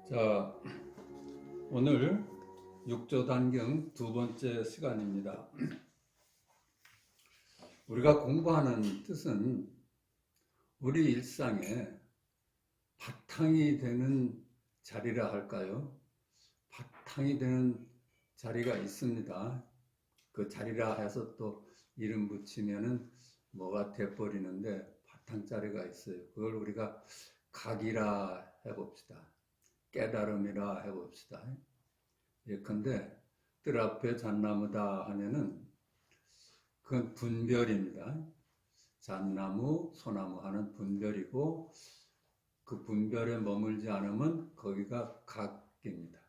자, 오늘 육조단경 두 번째 시간입니다. 우리가 공부하는 뜻은 우리 일상에 바탕이 되는 자리라 할까요? 바탕이 되는 자리가 있습니다. 그 자리라 해서 또 이름 붙이면은 뭐가 돼버리는데 바탕자리가 있어요. 그걸 우리가 각이라 해봅시다. 깨달음이라 해봅시다. 예컨대 뜰 앞에 잣나무다 하면은 그건 분별입니다. 잣나무, 소나무 하는 분별이고 그 분별에 머물지 않으면 거기가 각입니다.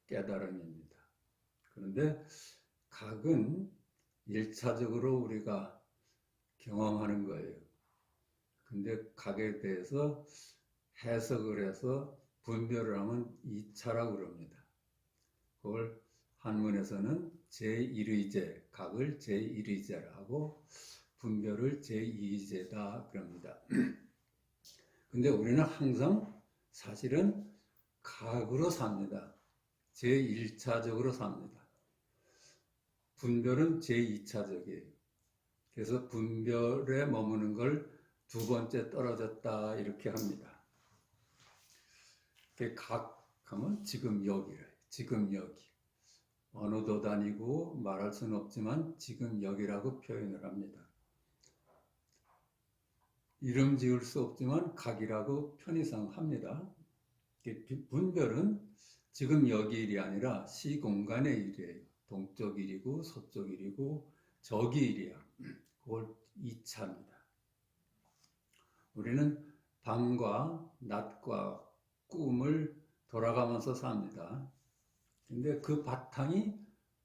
깨달음입니다. 그런데 각은 1차적으로 우리가 경험하는 거예요. 근데 각에 대해서 해석을 해서 분별을 하면 2차라고 그럽니다. 그걸 한문에서는 제1의제, 각을 제1의제라 하고 분별을 제2의제다 그럽니다. 근데 우리는 항상 사실은 각으로 삽니다. 제1차적으로 삽니다. 분별은 제2차적이에요. 그래서 분별에 머무는 걸 두 번째 떨어졌다 이렇게 합니다. 각하면 지금 여기래. 지금 여기. 어느도 다니고 말할 수는 없지만 지금 여기라고 표현을 합니다. 이름 지을 수 없지만 각이라고 편의상 합니다. 분별은 지금 여기 일이 아니라 시공간의 일이에요. 동쪽 일이고 서쪽 일이고 저기 일이야. 그걸 2차입니다. 우리는 밤과 낮과 꿈을 돌아가면서 삽니다. 근데 그 바탕이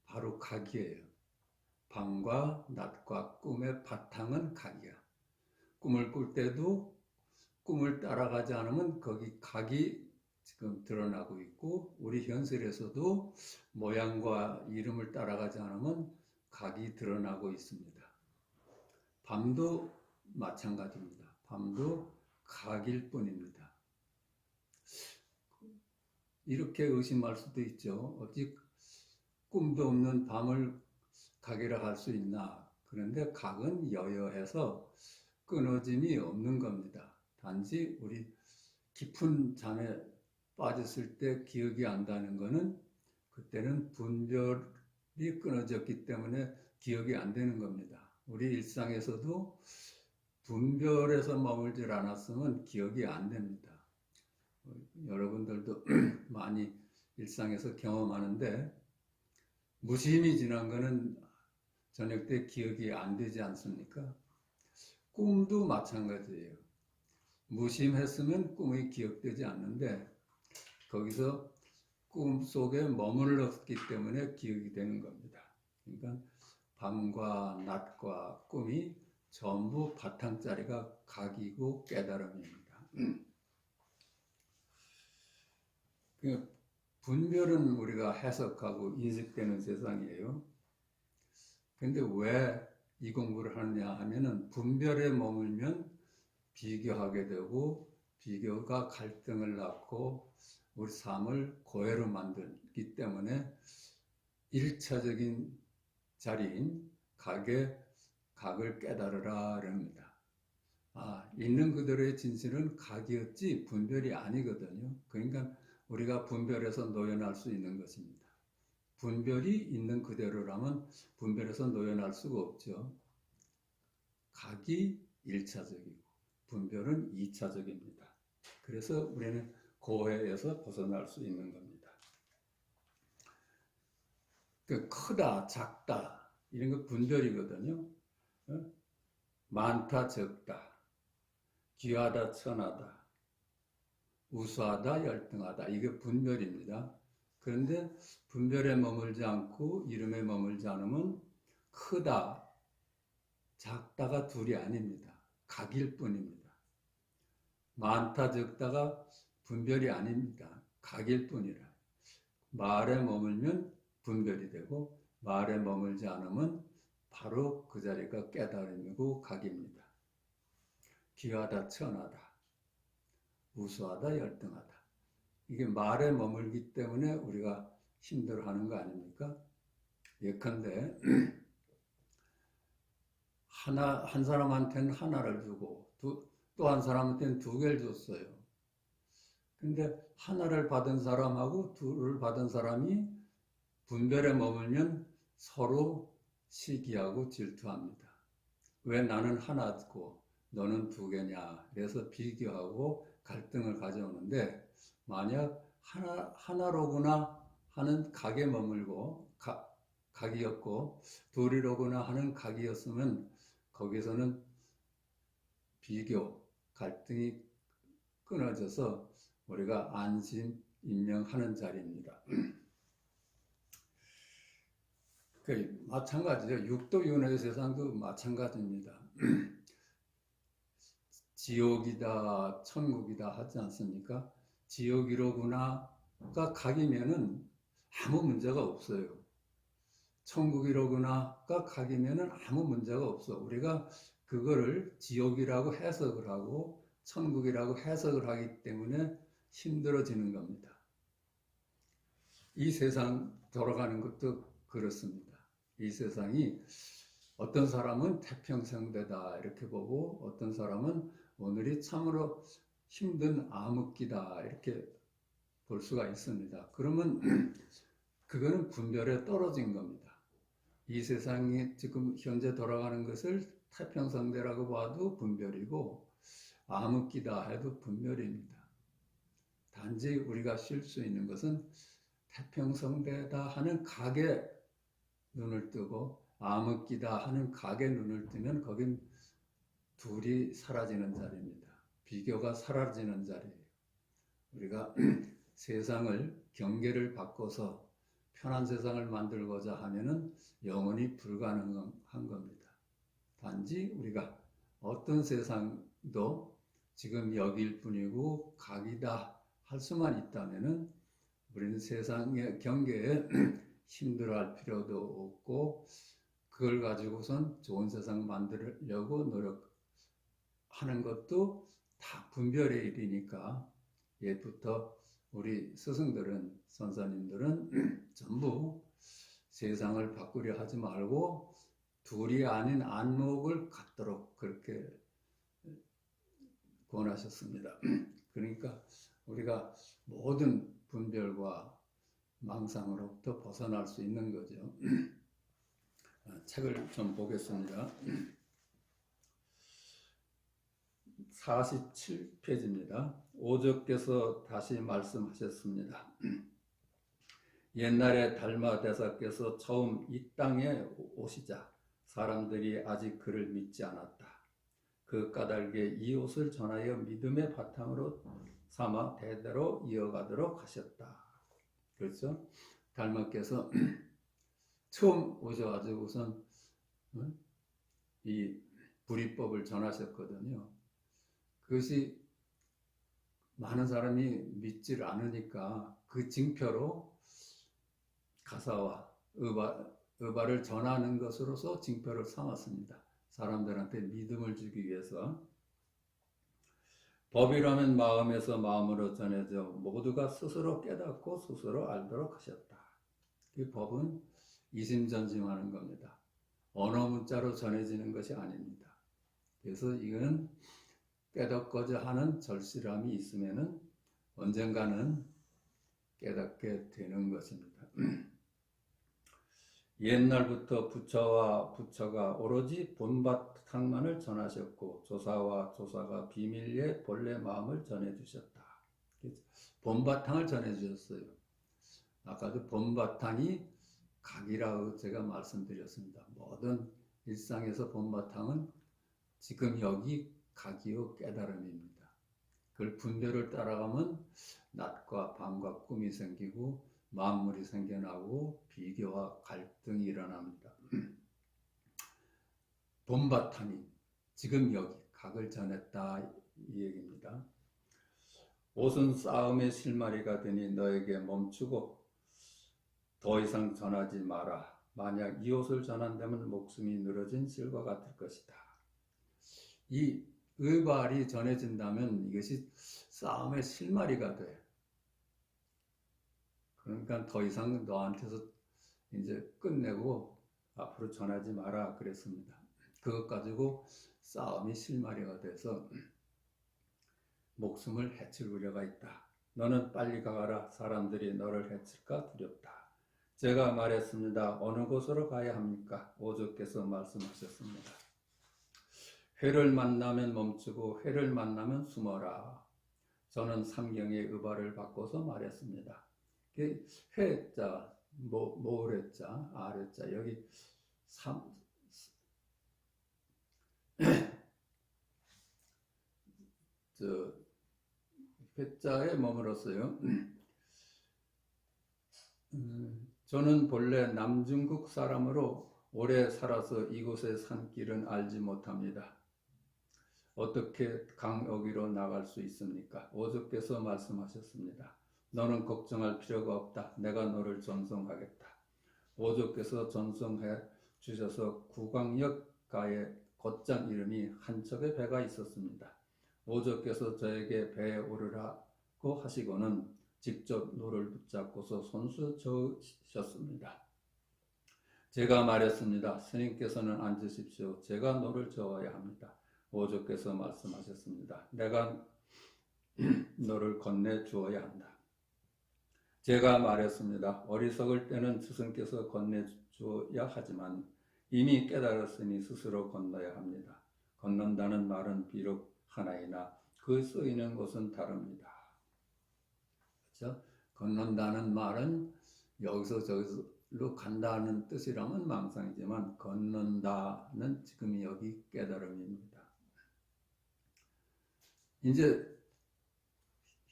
바로 각이에요. 밤과 낮과 꿈의 바탕은 각이야. 꿈을 꿀 때도 꿈을 따라가지 않으면 거기 각이 지금 드러나고 있고 우리 현실에서도 모양과 이름을 따라가지 않으면 각이 드러나고 있습니다. 밤도 마찬가지입니다. 밤도 각일 뿐입니다. 이렇게 의심할 수도 있죠. 어찌 꿈도 없는 밤을 각이라 할 수 있나. 그런데 각은 여여해서 끊어짐이 없는 겁니다. 단지 우리 깊은 잠에 빠졌을 때 기억이 안 나는 거는 그때는 분별이 끊어졌기 때문에 기억이 안 되는 겁니다. 우리 일상에서도 분별에서 머물질 않았으면 기억이 안 됩니다. 여러분들도 많이 일상에서 경험하는데 무심히 지난 거는 저녁 때 기억이 안 되지 않습니까? 꿈도 마찬가지예요. 무심했으면 꿈이 기억되지 않는데 거기서 꿈 속에 머물렀기 때문에 기억이 되는 겁니다. 그러니까 밤과 낮과 꿈이 전부 바탕자리가 각이고 깨달음입니다. 분별은 우리가 해석하고 인식되는 세상이에요. 근데 왜 이 공부를 하느냐 하면은 분별에 머물면 비교하게 되고 비교가 갈등을 낳고 우리 삶을 고해로 만들기 때문에 1차적인 자리인 각을 깨달으라 그럽니다. 있는 그대로의 진실은 각이었지 분별이 아니거든요. 그러니까 우리가 분별에서 노연할 수 있는 것입니다. 분별이 있는 그대로라면 분별에서 노연할 수가 없죠. 각이 1차적이고 분별은 2차적입니다. 그래서 우리는 고해에서 벗어날 수 있는 겁니다. 크다, 작다 이런 거 분별이거든요. 많다, 적다, 귀하다, 천하다, 우수하다, 열등하다 이게 분별입니다. 그런데 분별에 머물지 않고 이름에 머물지 않으면 크다, 작다가 둘이 아닙니다. 각일 뿐입니다. 많다, 적다가 분별이 아닙니다. 각일 뿐이라. 말에 머물면 분별이 되고 말에 머물지 않으면 바로 그 자리가 깨달음이고 각입니다. 귀하다, 천하다, 우수하다, 열등하다. 이게 말에 머물기 때문에 우리가 힘들어하는 거 아닙니까? 예컨대 한 사람한테는 하나를 주고 또 한 사람한테는 두 개를 줬어요. 근데 하나를 받은 사람하고 둘을 받은 사람이 분별에 머물면 서로 시기하고 질투합니다. 왜 나는 하나고 너는 두 개냐? 그래서 비교하고 갈등을 가져오는데 만약 하나로구나 하는 각에 머물고 각이었고 둘이로구나 하는 각이었으면 거기서는 비교, 갈등이 끊어져서 우리가 안심, 임명하는 자리입니다. 마찬가지죠. 육도윤회 세상도 마찬가지입니다. 지옥이다, 천국이다 하지 않습니까? 지옥이로구나가 각이면은 아무 문제가 없어요. 천국이로구나가 각이면은 아무 문제가 없어. 우리가 그거를 지옥이라고 해석을 하고 천국이라고 해석을 하기 때문에 힘들어지는 겁니다. 이 세상 돌아가는 것도 그렇습니다. 이 세상이 어떤 사람은 태평성대다 이렇게 보고 어떤 사람은 오늘이 참으로 힘든 암흑기다 이렇게 볼 수가 있습니다. 그러면 그거는 분별에 떨어진 겁니다. 이 세상이 지금 현재 돌아가는 것을 태평성대라고 봐도 분별이고 암흑기다 해도 분별입니다. 단지 우리가 쉴 수 있는 것은 태평성대다 하는 각에 눈을 뜨고 암흑기다 하는 각에 눈을 뜨면 거긴 둘이 사라지는 자리입니다. 비교가 사라지는 자리예요. 우리가 세상을 경계를 바꿔서 편한 세상을 만들고자 하면은 영원히 불가능한 겁니다. 단지 우리가 어떤 세상도 지금 여기일 뿐이고 각이다 할 수만 있다면은 우리는 세상의 경계에 힘들어할 필요도 없고 그걸 가지고선 좋은 세상 만들려고 노력하는 것도 다 분별의 일이니까 옛부터 우리 스승들은 선사님들은 전부 세상을 바꾸려 하지 말고 둘이 아닌 안목을 갖도록 그렇게 권하셨습니다. 그러니까 우리가 모든 분별과 망상으로부터 벗어날 수 있는 거죠. 책을 좀 보겠습니다. 47페이지입니다. 오적께서 다시 말씀하셨습니다. 옛날에 달마 대사께서 처음 이 땅에 오시자 사람들이 아직 그를 믿지 않았다. 그 까닭에 이 옷을 전하여 믿음의 바탕으로 삼아 대대로 이어가도록 하셨다. 그렇죠? 달마께서 처음 오셔가지고선 이 불이법을 전하셨거든요. 그것이 많은 사람이 믿지를 않으니까 그 징표로 가사와 의바를 전하는 것으로서 징표를 삼았습니다. 사람들한테 믿음을 주기 위해서. 법이라면 마음에서 마음으로 전해져 모두가 스스로 깨닫고 스스로 알도록 하셨다. 이 법은 이심전심하는 겁니다. 언어 문자로 전해지는 것이 아닙니다. 그래서 이거는 깨닫고자 하는 절실함이 있으면은 언젠가는 깨닫게 되는 것입니다. 옛날부터 부처와 부처가 오로지 본바탕만을 전하셨고 조사와 조사가 비밀리에 본래 마음을 전해주셨다. 본바탕을 전해주셨어요. 아까도 본바탕이 각이라고 제가 말씀드렸습니다. 모든 일상에서 본바탕은 지금 여기 각이요 깨달음입니다. 그걸 분별을 따라가면 낮과 밤과 꿈이 생기고 만물이 생겨나고 비교와 갈등이 일어납니다. 본바탕이 지금 여기 각을 전했다 이 얘기입니다. 옷은 싸움의 실마리가 되니 너에게 멈추고 더 이상 전하지 마라. 만약 이 옷을 전한다면 목숨이 늘어진 실과 같을 것이다. 이 의발이 전해진다면 이것이 싸움의 실마리가 돼. 그러니까 더 이상 너한테서 이제 끝내고 앞으로 전하지 마라 그랬습니다. 그것 가지고 싸움이 실마리가 돼서 목숨을 해칠 우려가 있다. 너는 빨리 가거라. 사람들이 너를 해칠까 두렵다. 제가 말했습니다. 어느 곳으로 가야 합니까? 오조께서 말씀하셨습니다. 회를 만나면 멈추고 회를 만나면 숨어라. 저는 삼경의 의발을 바꿔서 말했습니다. 회자, 모래자, 아래자 여기 회자에 머물었어요. 저는 본래 남중국 사람으로 오래 살아서 이곳의 산길은 알지 못합니다. 어떻게 강 여기로 나갈 수 있습니까? 오조께서 말씀하셨습니다. 너는 걱정할 필요가 없다. 내가 너를 전송하겠다. 오조께서 전송해 주셔서 구광역가의 걷장 이름이 한 척의 배가 있었습니다. 오조께서 저에게 배에 오르라고 하시고는 직접 노를 붙잡고서 손수 저으셨습니다. 제가 말했습니다. 스님께서는 앉으십시오. 제가 노를 저어야 합니다. 오조께서 말씀하셨습니다. 내가 너를 건네 주어야 한다. 제가 말했습니다. 어리석을 때는 스승께서 건네 주어야 하지만 이미 깨달았으니 스스로 건너야 합니다. 건넌다는 말은 비록 하나이나 그 쓰이는 곳은 다릅니다. 그렇죠? 건넌다는 말은 여기서 저기로 간다는 뜻이라면 망상이지만 건넌다는 지금 여기 깨달음입니다. 이제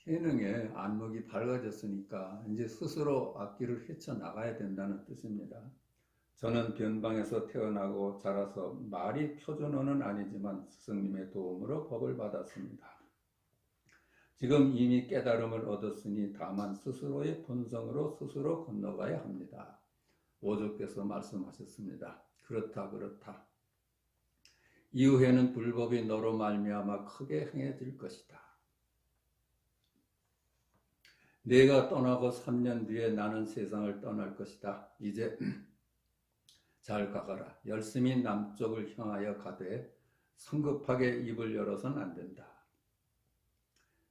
해능의 안목이 밝아졌으니까 이제 스스로 앞길을 헤쳐나가야 된다는 뜻입니다. 저는 변방에서 태어나고 자라서 말이 표준어는 아니지만 스승님의 도움으로 법을 받았습니다. 지금 이미 깨달음을 얻었으니 다만 스스로의 본성으로 스스로 건너가야 합니다. 오조께서 말씀하셨습니다. 그렇다. 이후에는 불법이 너로 말미암아 크게 행해질 것이다. 내가 떠나고 3년 뒤에 나는 세상을 떠날 것이다. 이제 잘 가거라. 열심히 남쪽을 향하여 가되 성급하게 입을 열어서는 안 된다.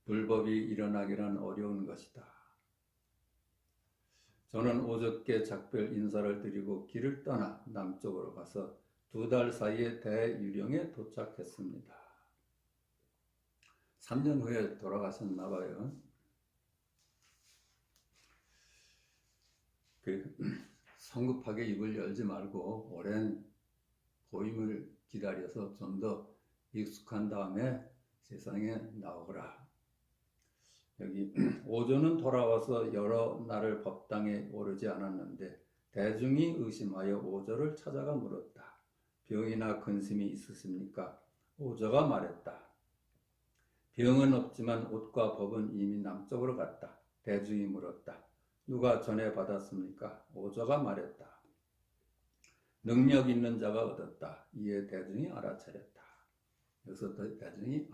불법이 일어나기란 어려운 것이다. 저는 오조께 작별 인사를 드리고 길을 떠나 남쪽으로 가서 2달 사이에 대유령에 도착했습니다. 3년 후에 돌아가셨나 봐요. 성급하게 입을 열지 말고 오랜 고임을 기다려서 좀 더 익숙한 다음에 세상에 나오거라. 여기 오조는 돌아와서 여러 날을 법당에 오르지 않았는데 대중이 의심하여 오조를 찾아가 물었다. 병이나 근심이 있으십니까? 오조가 말했다. 병은 없지만 옷과 법은 이미 남쪽으로 갔다. 대중이 물었다. 누가 전해받았습니까? 오조가 말했다. 능력 있는 자가 얻었다. 이에 대중이 알아차렸다. 여기서 대중이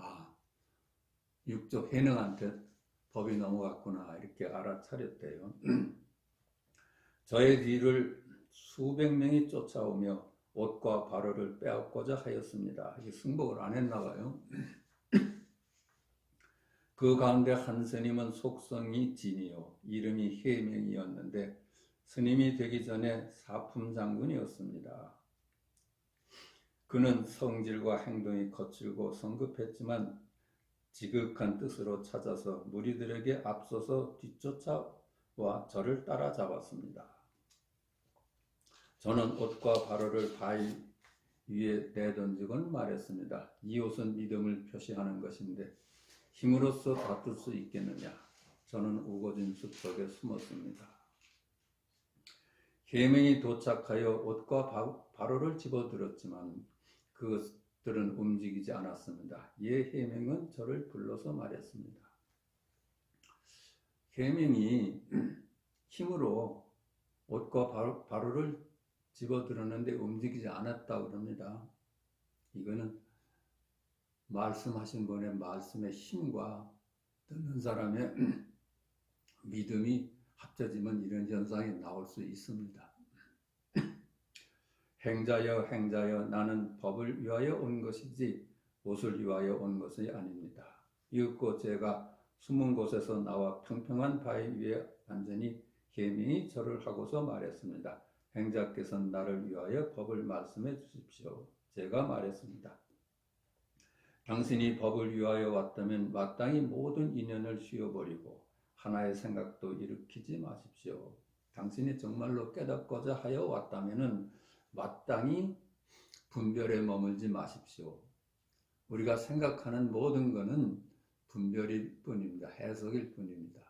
육조 해능한테 법이 넘어갔구나 이렇게 알아차렸대요. 저의 뒤를 수백 명이 쫓아오며 옷과 바로를 빼앗고자 하였습니다. 이게 승복을 안 했나 봐요. 그 가운데 한 스님은 속성이 진이요 이름이 해명이었는데 스님이 되기 전에 사품장군이었습니다. 그는 성질과 행동이 거칠고 성급했지만 지극한 뜻으로 찾아서 무리들에게 앞서서 뒤쫓아와 저를 따라잡았습니다. 저는 옷과 바로를 바위 위에 내던지곤 말했습니다. 이 옷은 믿음을 표시하는 것인데 힘으로써 다툴 수 있겠느냐. 저는 우거진 숲 속에 숨었습니다. 계명이 도착하여 옷과 바로를 집어들었지만 그것들은 움직이지 않았습니다. 이에 해명은 저를 불러서 말했습니다. 해명이 힘으로 옷과 바로를 집어들었는데 움직이지 않았다고 그럽니다. 이거는 말씀하신 분의 말씀의 힘과 듣는 사람의 믿음이 합쳐지면 이런 현상이 나올 수 있습니다. 행자여 행자여 나는 법을 위하여 온 것이지 옷을 위하여 온 것이 아닙니다. 이윽고 제가 숨은 곳에서 나와 평평한 바위 위에 앉으니 계명이 절을 하고서 말했습니다. 행자께서는 나를 위하여 법을 말씀해 주십시오. 제가 말했습니다. 당신이 법을 위하여 왔다면 마땅히 모든 인연을 쉬어버리고 하나의 생각도 일으키지 마십시오. 당신이 정말로 깨닫고자 하여 왔다면 마땅히 분별에 머물지 마십시오. 우리가 생각하는 모든 것은 분별일 뿐입니다. 해석일 뿐입니다.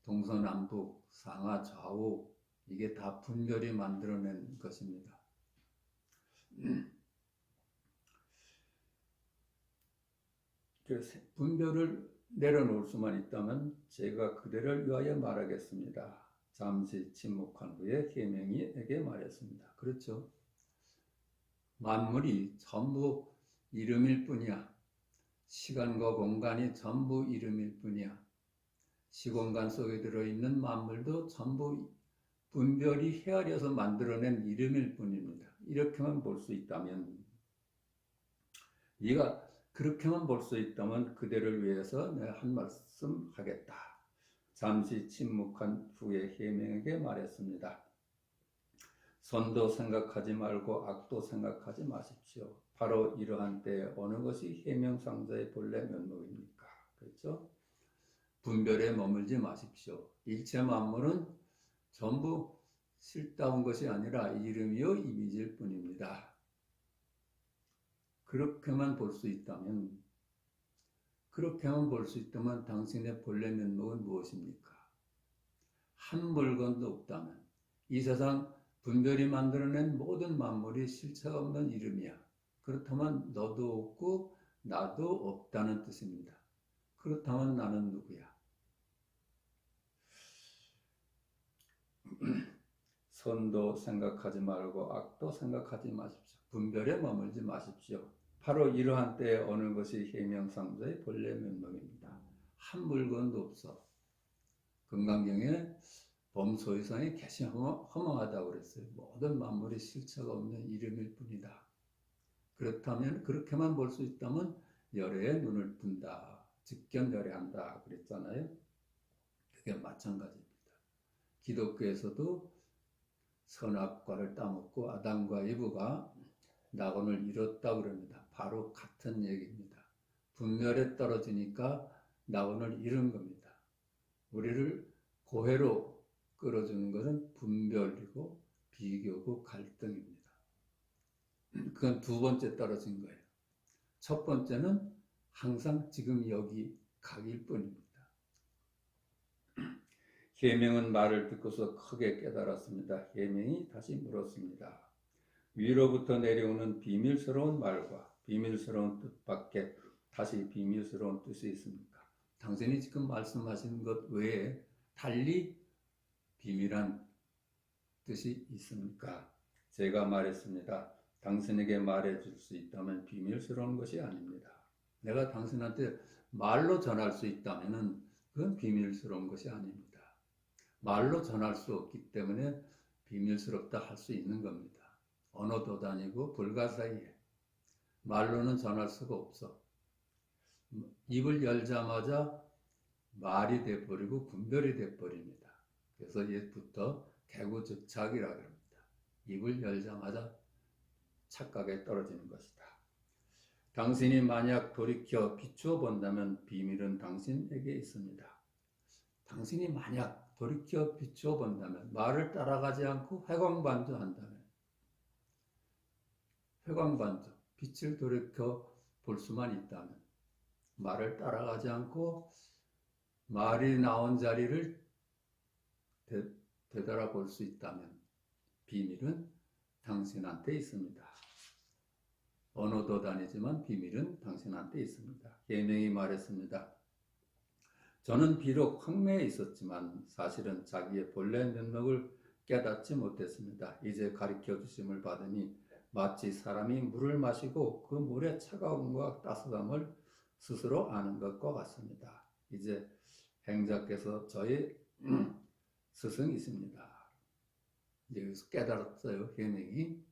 동서남북, 상하, 좌우 이게 다 분별이 만들어낸 것입니다. 그래서 분별을 내려놓을 수만 있다면 제가 그대를 위하여 말하겠습니다. 잠시 침묵한 후에 계명이에게 말했습니다. 그렇죠. 만물이 전부 이름일 뿐이야. 시간과 공간이 전부 이름일 뿐이야. 시공간 속에 들어있는 만물도 전부 분별이 헤아려서 만들어낸 이름일 뿐입니다. 이렇게만 볼 수 있다면, 네가 그렇게만 볼 수 있다면 그대를 위해서 내가 한 말씀 하겠다. 잠시 침묵한 후에 계명에게 말했습니다. 선도 생각하지 말고 악도 생각하지 마십시오. 바로 이러한 때에 어느 것이 계명상자의 본래 면목입니까? 그렇죠? 분별에 머물지 마십시오. 일체 만물은 전부 실다운 것이 아니라 이름이요 이미지일 뿐입니다. 그렇게만 볼 수 있다면 당신의 본래 면목은 무엇입니까? 한 물건도 없다면 이 세상 분별이 만들어낸 모든 만물이 실체가 없는 이름이야. 그렇다면 너도 없고 나도 없다는 뜻입니다. 그렇다면 나는 누구야? 선도 생각하지 말고 악도 생각하지 마십시오. 분별에 머물지 마십시오. 바로 이러한 때에 어느 것이 계명상자의 본래 면목입니다. 한 물건도 없어. 금강경에 범소유상의 개시 허망하다고 그랬어요. 모든 만물이 실체가 없는 이름일 뿐이다. 그렇다면 그렇게만 볼 수 있다면 열애에 눈을 뜬다. 직견열애한다 그랬잖아요. 그게 마찬가지입니다. 기독교에서도 선악과를 따먹고 아담과 이브가 낙원을 이뤘다고 그럽니다. 바로 같은 얘기입니다. 분별에 떨어지니까 낙원을 잃은 겁니다. 우리를 고해로 끌어주는 것은 분별이고 비교고 갈등입니다. 그건 두 번째 떨어진 거예요. 첫 번째는 항상 지금 여기 각일 뿐입니다. 계명은 말을 듣고서 크게 깨달았습니다. 계명이 다시 물었습니다. 위로부터 내려오는 비밀스러운 말과 비밀스러운 뜻밖에 다시 비밀스러운 뜻이 있습니까? 당신이 지금 말씀하신 것 외에 달리 비밀한 뜻이 있습니까? 제가 말했습니다. 당신에게 말해줄 수 있다면 비밀스러운 것이 아닙니다. 내가 당신한테 말로 전할 수 있다면 그건 비밀스러운 것이 아닙니다. 말로 전할 수 없기 때문에 비밀스럽다 할 수 있는 겁니다. 언어도 다니고 불가사의해 말로는 전할 수가 없어. 입을 열자마자 말이 돼버리고 분별이 돼버립니다. 그래서 옛부터 개구즉작이라고 합니다. 입을 열자마자 착각에 떨어지는 것이다. 당신이 만약 돌이켜 비추어 본다면 비밀은 당신에게 있습니다. 당신이 만약 돌이켜 비추어 본다면, 말을 따라가지 않고 회광반조한다면, 회광반조, 빛을 돌이켜 볼 수만 있다면, 말을 따라가지 않고 말이 나온 자리를 되돌아볼 수 있다면 비밀은 당신한테 있습니다. 언어도 다니지만 비밀은 당신한테 있습니다. 계명이 말했습니다. 저는 비록 황매에 있었지만 사실은 자기의 본래 면목을 깨닫지 못했습니다. 이제 가르쳐 주심을 받으니 마치 사람이 물을 마시고 그 물의 차가움과 따뜻함을 스스로 아는 것과 같습니다. 이제 행자께서 저의 스승이십니다. 이제 여기서 깨달았어요, 계명이.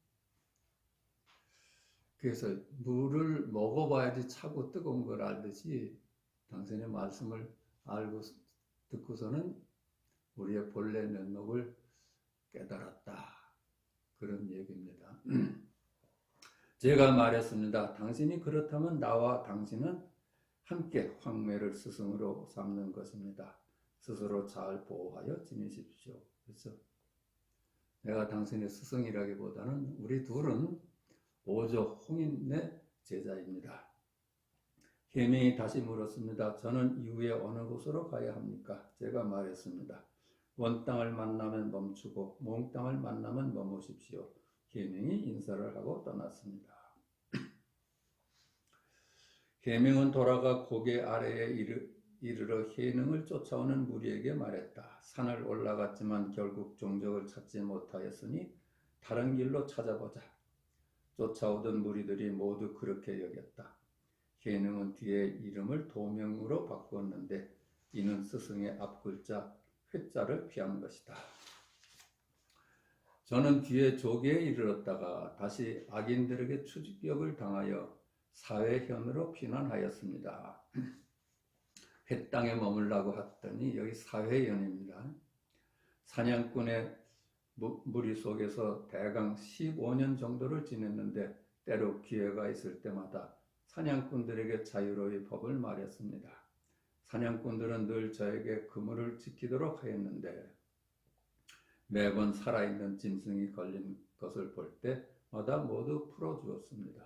그래서 물을 먹어봐야지 차고 뜨거운 걸 알듯이 당신의 말씀을 알고 듣고서는 우리의 본래 면목을 깨달았다. 그런 얘기입니다. 제가 말했습니다. 당신이 그렇다면 나와 당신은 함께 황매를 스승으로 삼는 것입니다. 스스로 잘 보호하여 지내십시오. 그래서 내가 당신의 스승이라기보다는 우리 둘은 오조 홍인의 제자입니다. 계명이 다시 물었습니다. 저는 이후에 어느 곳으로 가야 합니까? 제가 말했습니다. 원 땅을 만나면 멈추고 몽 땅을 만나면 머무십시오. 계명이 인사를 하고 떠났습니다. 계명은 돌아가 고개 아래에 이르러 해능을 쫓아오는 무리에게 말했다. 산을 올라갔지만 결국 종적을 찾지 못하였으니 다른 길로 찾아보자. 쫓아오던 무리들이 모두 그렇게 여겼다. 해능은 뒤에 이름을 도명으로 바꾸었는데 이는 스승의 앞글자 회자를 피한 것이다. 저는 뒤에 조계에 이르렀다가 다시 악인들에게 추격을 당하여 사회현으로 피난하였습니다. 회 땅에 머물라고 했더니 여기 사회현입니다. 사냥꾼의 무리 속에서 대강 15년 정도를 지냈는데 때로 기회가 있을 때마다 사냥꾼들에게 자유로이 법을 말했습니다. 사냥꾼들은 늘 저에게 그물을 지키도록 하였는데 매번 살아있는 짐승이 걸린 것을 볼 때마다 모두 풀어주었습니다.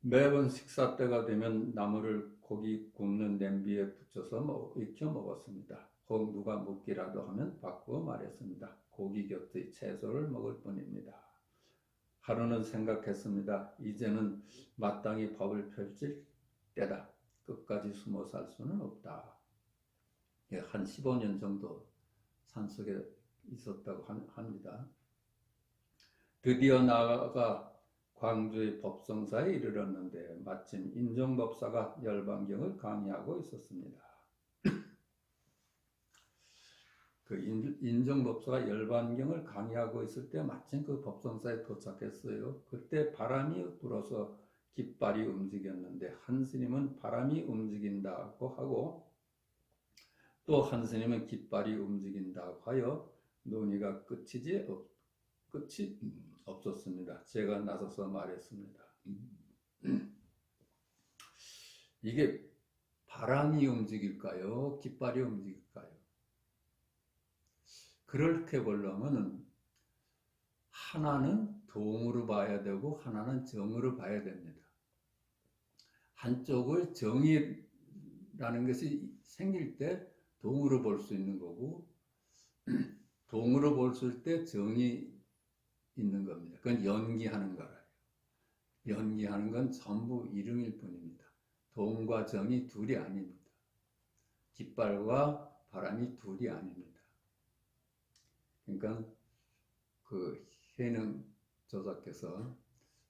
매번 식사 때가 되면 나무를 고기 굽는 냄비에 붙여서 익혀 먹었습니다. 혹 누가 묻기라도 하면 바꾸어 말했습니다. 고기 곁의 채소를 먹을 뿐입니다. 하루는 생각했습니다. 이제는 마땅히 법을 펼칠 때다. 끝까지 숨어 살 수는 없다. 한 15년 정도 산속에 있었다고 합니다. 드디어 나아가 광주의 법성사에 이르렀는데 마침 인정법사가 열반경을 강의하고 있었습니다. 그 인정법사가 열반경을 강의하고 있을 때 마침 그 법성사에 도착했어요. 그때 바람이 불어서 깃발이 움직였는데 한 스님은 바람이 움직인다고 하고 또 한 스님은 깃발이 움직인다고 하여 논의가 끝이 없었습니다. 제가 나서서 말했습니다. 이게 바람이 움직일까요? 깃발이 움직일까요? 그렇게 보려면 하나는 동으로 봐야 되고 하나는 정으로 봐야 됩니다. 한쪽을 정이라는 것이 생길 때 동으로 볼 수 있는 거고 동으로 볼 때 정이 있는 겁니다. 그건 연기하는 거라요. 연기하는 건 전부 이름일 뿐입니다. 동과 정이 둘이 아닙니다. 깃발과 바람이 둘이 아닙니다. 그러니까 그 해능 조사께서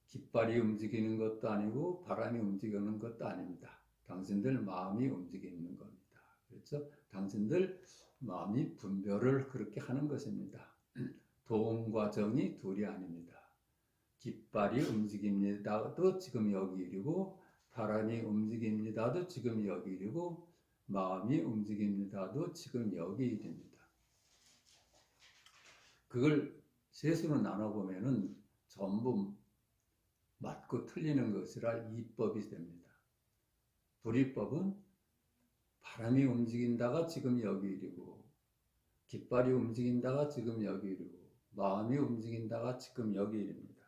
깃발이 움직이는 것도 아니고 바람이 움직이는 것도 아닙니다. 당신들 마음이 움직이는 겁니다. 그렇죠? 당신들 마음이 분별을 그렇게 하는 것입니다. 동과 정이 둘이 아닙니다. 깃발이 움직입니다도 지금 여기 이르고 바람이 움직입니다도 지금 여기 이르고 마음이 움직입니다도 지금 여기 이릅니다. 그걸 셋으로 나눠보면은 전부 맞고 틀리는 것이라 이법이 됩니다. 불이법은 바람이 움직인다가 지금 여기 이르고 깃발이 움직인다가 지금 여기 이르고 마음이 움직인다가 지금 여기 이릅니다.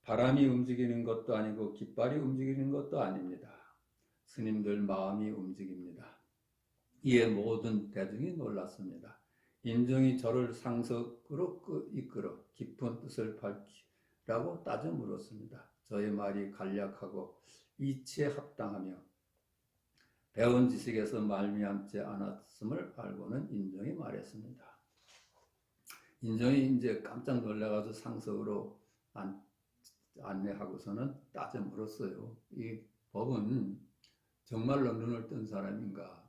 바람이 움직이는 것도 아니고 깃발이 움직이는 것도 아닙니다. 스님들 마음이 움직입니다. 이에 모든 대중이 놀랐습니다. 인정이 저를 상석으로 이끌어 깊은 뜻을 밝히라고 따져 물었습니다. 저의 말이 간략하고 이치에 합당하며 배운 지식에서 말미암지 않았음을 알고는 인정이 말했습니다. 인정이 이제 깜짝 놀라가지고 상석으로 안내하고서는 따져 물었어요. 이 법은 정말로 눈을 뜬 사람인가,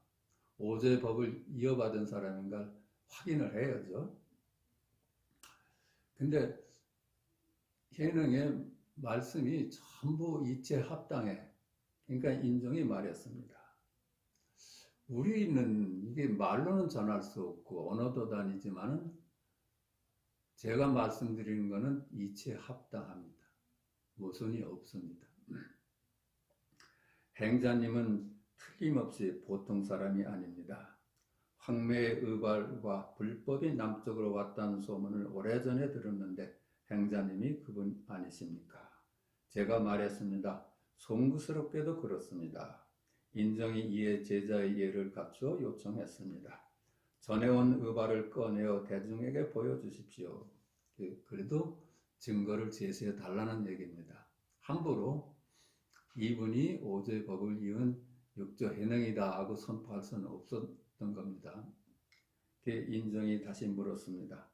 오조의 법을 이어받은 사람인가 확인을 해야죠. 근데 현행의 말씀이 전부 이체 합당해. 그러니까 인종이 말했습니다. 우리는 이게 말로는 전할 수 없고 언어도 다니지만은 제가 말씀드리는 것은 이체 합당합니다. 모순이 없습니다. 행자님은 틀림없이 보통 사람이 아닙니다. 황매의 의발과 불법이 남쪽으로 왔다는 소문을 오래전에 들었는데 행자님이 그분 아니십니까? 제가 말했습니다. 송구스럽게도 그렇습니다. 인정이 이에 제자의 예를 갖추어 요청했습니다. 전해온 의발을 꺼내어 대중에게 보여주십시오. 그래도 증거를 제시해 달라는 얘기입니다. 함부로 이분이 오조의 법을 이은 육조 해능이다 하고 선포할 수는 없었던 겁니다. 인정이 다시 물었습니다.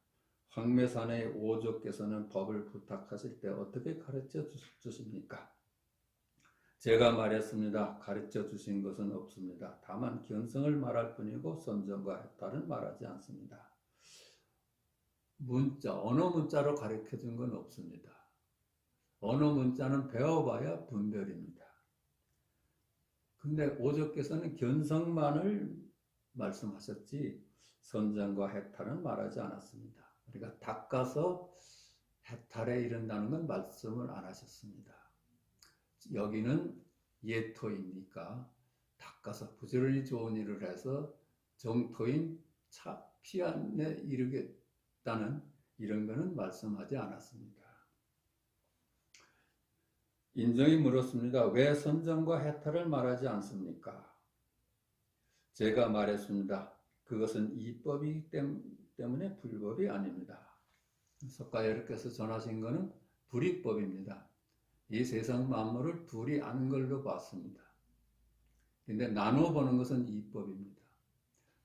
황매산의 오조께서는 법을 부탁하실 때 어떻게 가르쳐 주십니까? 제가 말했습니다. 가르쳐 주신 것은 없습니다. 다만 견성을 말할 뿐이고 선정과 해탈은 말하지 않습니다. 문자, 언어 문자로 가르쳐 준 건 없습니다. 언어 문자는 배워봐야 분별입니다. 근데 오조께서는 견성만을 말씀하셨지 선정과 해탈은 말하지 않았습니다. 우리가 닦아서 해탈에 이른다는 건 말씀을 안 하셨습니다. 여기는 예토이니까 닦아서 부지런히 좋은 일을 해서 정토인 피안에 이르겠다는 이런 거는 말씀하지 않았습니다. 인정이 물었습니다. 왜 선정과 해탈을 말하지 않습니까? 제가 말했습니다. 그것은 이법이기 때문에 불법이 아닙니다. 석가여러께서 전하신 것은 불이법입니다. 이 세상 만물을 둘이 아는 걸로 봤습니다. 근데 나눠 보는 것은 이법입니다.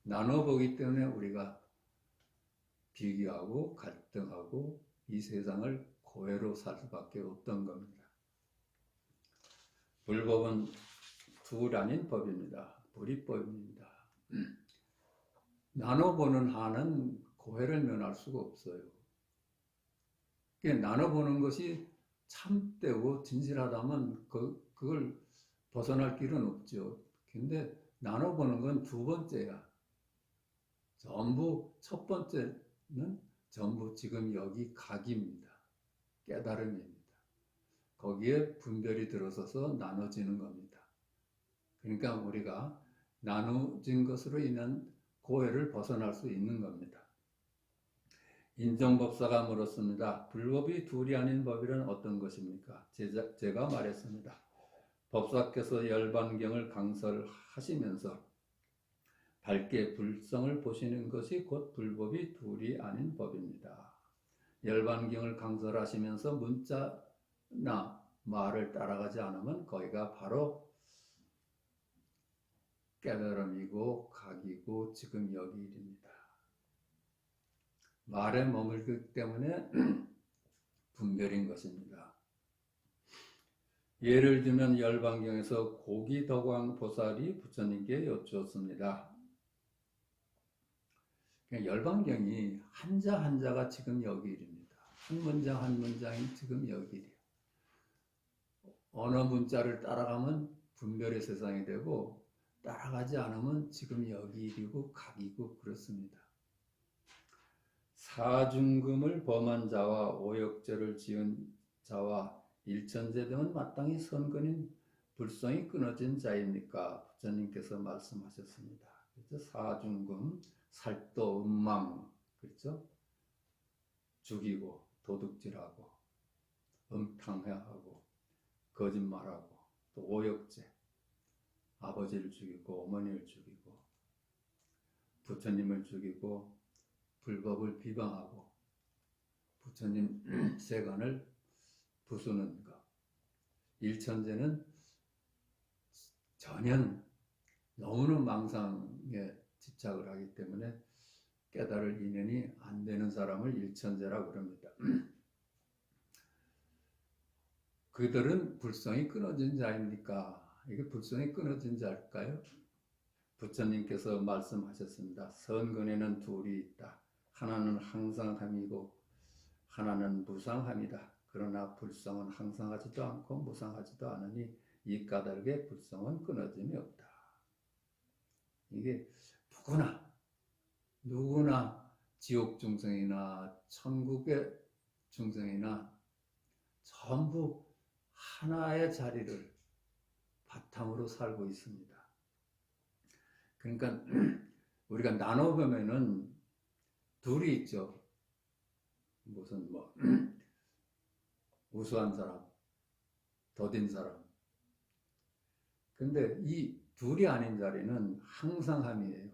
나눠 보기 때문에 우리가 비교하고 갈등하고 이 세상을 고해로 살 수밖에 없던 겁니다. 불법은 둘 아닌 법입니다. 불이법입니다. 나눠보는 한은 고해를 면할 수가 없어요. 나눠보는 것이 참되고 진실하다면 그걸 벗어날 길은 없죠. 근데 나눠보는 건 두 번째야. 전부 첫 번째는 전부 지금 여기 각입니다. 깨달음입니다. 거기에 분별이 들어서서 나눠지는 겁니다. 그러니까 우리가 나눠진 것으로 인한 고해를 벗어날 수 있는 겁니다. 인정법사가 물었습니다. 불법이 둘이 아닌 법이란 어떤 것입니까? 제가 말했습니다. 법사께서 열반경을 강설하시면서 밝게 불성을 보시는 것이 곧 불법이 둘이 아닌 법입니다. 열반경을 강설하시면서 문자나 말을 따라가지 않으면 거기가 바로 깨달음이고 각이고 지금 여기 일입니다. 말에 머물기 때문에 분별인 것입니다. 예를 들면 열반경에서 고기덕왕 보살이 부처님께 여쭈었습니다. 열반경이 한자 한자가 지금 여기 일입니다. 한 문장 한 문장이 지금 여기 일이에요. 언어 문자를 따라가면 분별의 세상이 되고 따라가지 않으면 지금 여기 일이고 각이고 그렇습니다. 사중금을 범한 자와 오역죄를 지은 자와 일천제 등은 마땅히 선근인 불성이 끊어진 자입니까? 부처님께서 말씀하셨습니다. 그렇죠? 사중금, 살도, 음망, 그렇죠? 죽이고, 도둑질하고, 음탕해하고, 거짓말하고, 또 오역죄, 아버지를 죽이고, 어머니를 죽이고, 부처님을 죽이고, 불법을 비방하고, 부처님 세간을 부수는 것. 일천제는 전혀 너무나 망상에 집착을 하기 때문에 깨달을 인연이 안 되는 사람을 일천제라고 그럽니다. 그들은 불성이 끊어진 자입니까? 이게 불성이 끊어진 자일까요? 부처님께서 말씀하셨습니다. 선근에는 둘이 있다. 하나는 항상함이고 하나는 무상함이다. 그러나 불성은 항상하지도 않고 무상하지도 않으니 이 까닭에 불성은 끊어짐이 없다. 이게 누구나 지옥 중생이나 천국의 중생이나 전부 하나의 자리를 바탕으로 살고 있습니다. 그러니까 우리가 나눠보면은 둘이 있죠. 무슨 우수한 사람, 더딘 사람. 근데 이 둘이 아닌 자리는 항상함이에요.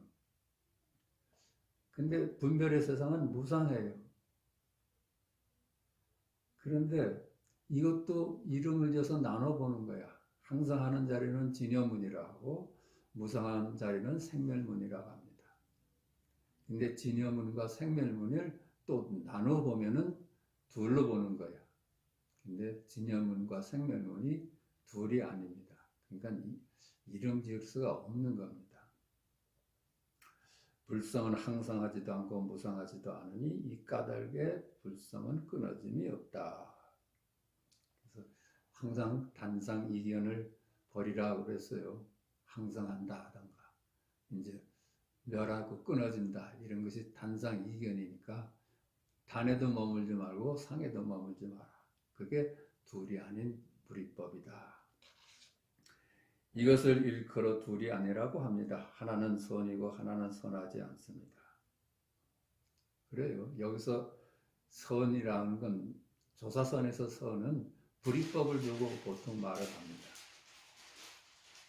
근데 분별의 세상은 무상해요. 그런데 이것도 이름을 줘서 나눠보는 거야. 항상하는 자리는 진여문이라 하고 무상한 자리는 생멸문이라고 합니다. 근데 진여문과 생멸문을 또 나눠보면은 둘로 보는 거야. 근데 진여문과 생멸문이 둘이 아닙니다. 그러니까 이름 지을 수가 없는 겁니다. 불성은 항상하지도 않고 무상하지도 않으니 이 까닭에 불성은 끊어짐이 없다. 그래서 항상 단상 이견을 버리라 그랬어요. 항상한다 하던가 이제 멸하고 끊어진다 이런 것이 단상 이견이니까 단에도 머물지 말고 상에도 머물지 마라. 그게 둘이 아닌 불이법이다. 이것을 일컬어 둘이 아니라고 합니다. 하나는 선이고 하나는 선하지 않습니다. 그래요. 여기서 선이라는 건 조사선에서 선은 불이법을 두고 보통 말을 합니다.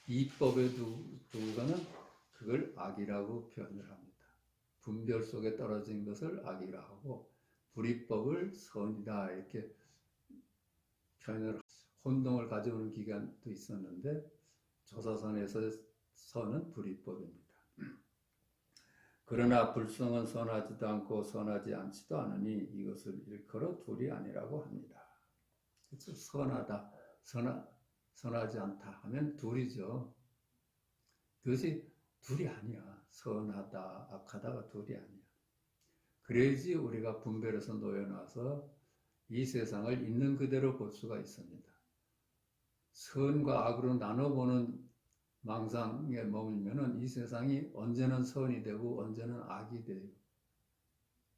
이법에 두고는 그걸 악이라고 표현을 합니다. 분별 속에 떨어진 것을 악이라 하고 불이법을 선이다 이렇게 표현을 혼동을 가져오는 기간도 있었는데 조사선에서 선은 불이법입니다. 그러나 불성은 선하지도 않고 선하지 않지도 않으니 이것을 일컬어 둘이 아니라고 합니다. 그래서 선하다, 선하지 않다 하면 둘이죠. 그것이 둘이 아니야. 선하다, 악하다가 둘이 아니야. 그래야지 우리가 분별에서 놓여놔서 이 세상을 있는 그대로 볼 수가 있습니다. 선과 악으로 나눠보는 망상에 머물면은 이 세상이 언제는 선이 되고 언제는 악이 돼요.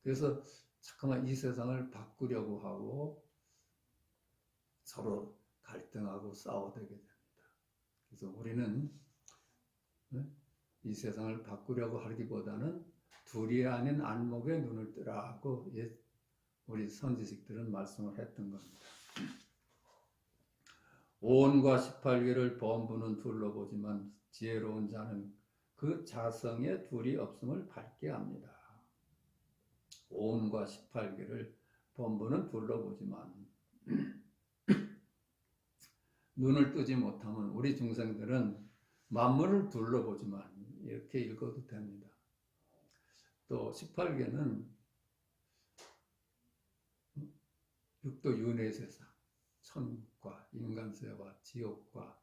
그래서 자꾸만 이 세상을 바꾸려고 하고 서로 갈등하고 싸워대게 됩니다. 그래서 우리는 이 세상을 바꾸려고 하기보다는 둘이 아닌 안목에 눈을 뜨라고 우리 선지식들은 말씀을 했던 겁니다. 오온과 18개를 범부는 둘로 보지만 지혜로운 자는 그 자성에 둘이 없음을 밝게 합니다. 오온과 18개를 범부는 둘로 보지만 눈을 뜨지 못하면 우리 중생들은 만물을 둘로 보지만 이렇게 읽어도 됩니다. 또 18개는 육도 윤회 세상, 천국과 인간세와 지옥과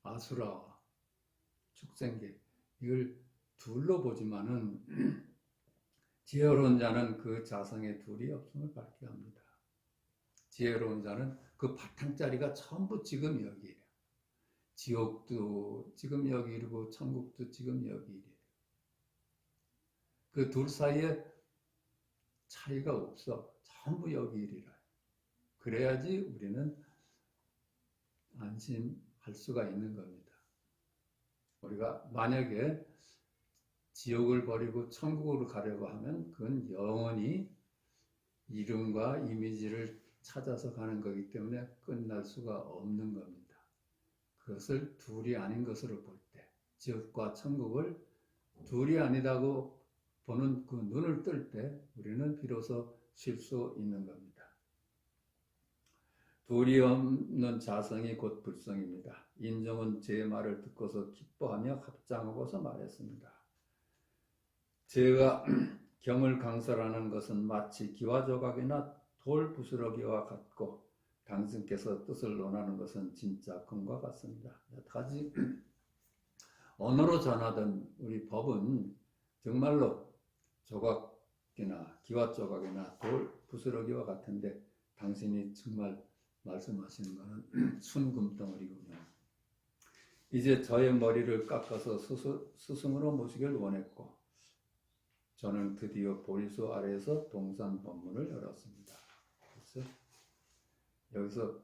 아수라와 축생계 이걸 둘로 보지만은 지혜로운 자는 그 자성에 둘이 없음을 밝게 합니다. 지혜로운 자는 그 바탕자리가 전부 지금 여기에요. 지옥도 지금 여기 이르고 천국도 지금 여기 이래요. 그 둘 사이에 차이가 없어. 전부 여기 이리라. 그래야지 우리는 안심할 수가 있는 겁니다. 우리가 만약에 지옥을 버리고 천국으로 가려고 하면 그건 영원히 이름과 이미지를 찾아서 가는 거기 때문에 끝날 수가 없는 겁니다. 그것을 둘이 아닌 것으로 볼 때, 지옥과 천국을 둘이 아니다고 보는 그 눈을 뜰 때 우리는 비로소 쉴 수 있는 겁니다. 둘이 없는 자성이 곧 불성입니다. 인종은 제 말을 듣고서 기뻐하며 합장하고서 말했습니다. 제가 경을 강설하는 것은 마치 기와 조각이나 돌 부스러기와 같고 당신께서 뜻을 논하는 것은 진짜 금과 같습니다. 여태까지 언어로 전하던 우리 법은 정말로 조각이나 기와 조각이나 돌 부스러기와 같은데 당신이 정말 말씀하시는 것은 순금덩어리군요. 이제 저의 머리를 깎아서 스승으로 모시길 원했고 저는 드디어 보리수 아래에서 동산 법문을 열었습니다. 그래서 여기서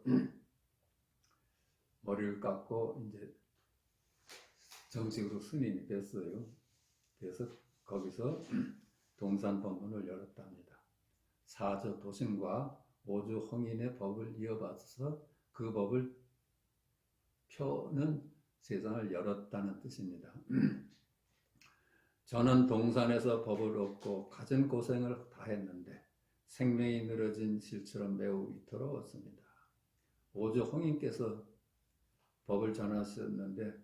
머리를 깎고 이제 정식으로 스님이 됐어요. 그래서 거기서 동산 법문을 열었답니다. 사저 도신과 오주 홍인의 법을 이어받아서 그 법을 펴는 세상을 열었다는 뜻입니다. 저는 동산에서 법을 얻고 갖은 고생을 다 했는데 생명이 늘어진 실처럼 매우 위태로웠습니다. 오주 홍인께서 법을 전하셨는데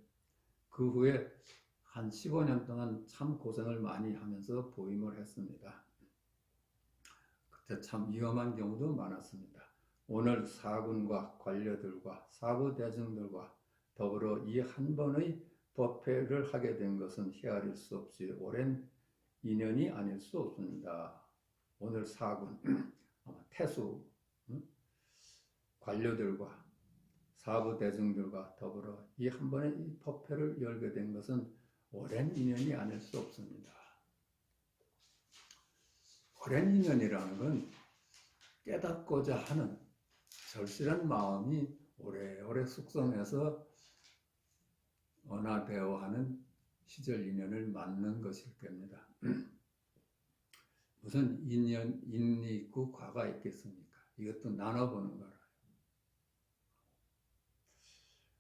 그 후에 한 15년 동안 참 고생을 많이 하면서 보임을 했습니다. 그때 참 위험한 경우도 많았습니다. 오늘 사군과 관료들과 사부대중들과 더불어 이 한 번의 법회를 하게 된 것은 헤아릴 수 없이 오랜 인연이 아닐 수 없습니다. 오늘 사군, 태수, 관료들과 사부대중들과 더불어 이 한 번의 이 법회를 열게 된 것은 오랜 인연이 아닐 수 없습니다. 오랜 인연이라는 건 깨닫고자 하는 절실한 마음이 오래오래 숙성해서 언화되어 하는 시절 인연을 맞는 것일 겁니다. 무슨 인이 있고 과가 있겠습니까? 이것도 나눠보는 거라.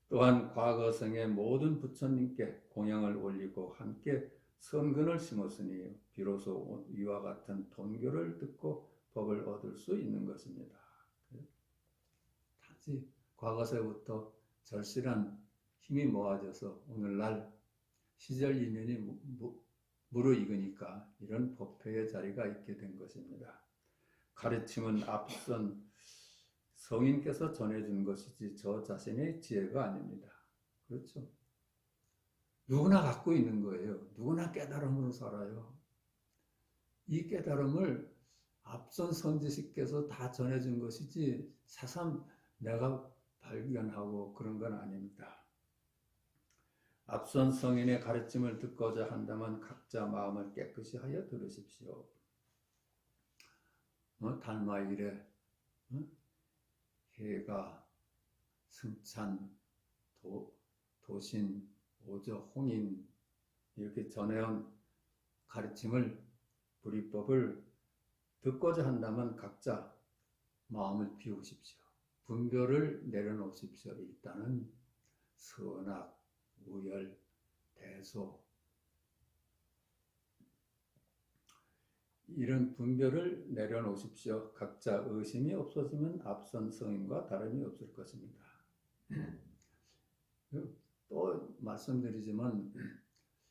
또한 과거성의 모든 부처님께 공양을 올리고 함께 선근을 심었으니 비로소 이와 같은 돈교를 듣고 법을 얻을 수 있는 것입니다. 다시 과거세부터 절실한 힘이 모아져서 오늘날 시절 인연이 무르익으니까 이런 법회의 자리가 있게 된 것입니다. 가르침은 앞선 성인께서 전해준 것이지 저 자신의 지혜가 아닙니다. 그렇죠? 누구나 갖고 있는 거예요. 누구나 깨달음으로 살아요. 이 깨달음을 앞선 선지식께서 다 전해준 것이지 새삼 내가 발견하고 그런 건 아닙니다. 앞선 성인의 가르침을 듣고자 한다면 각자 마음을 깨끗이 하여 들으십시오. 달마일에 해가, 승찬, 도신, 오저, 홍인 이렇게 전해온 가르침을 불이법을 듣고자 한다면 각자 마음을 비우십시오. 분별을 내려놓으십시오. 일단은 선악, 우열, 대소 이런 분별을 내려놓으십시오. 각자 의심이 없어지면 앞선 성인과 다름이 없을 것입니다. 또 말씀드리지만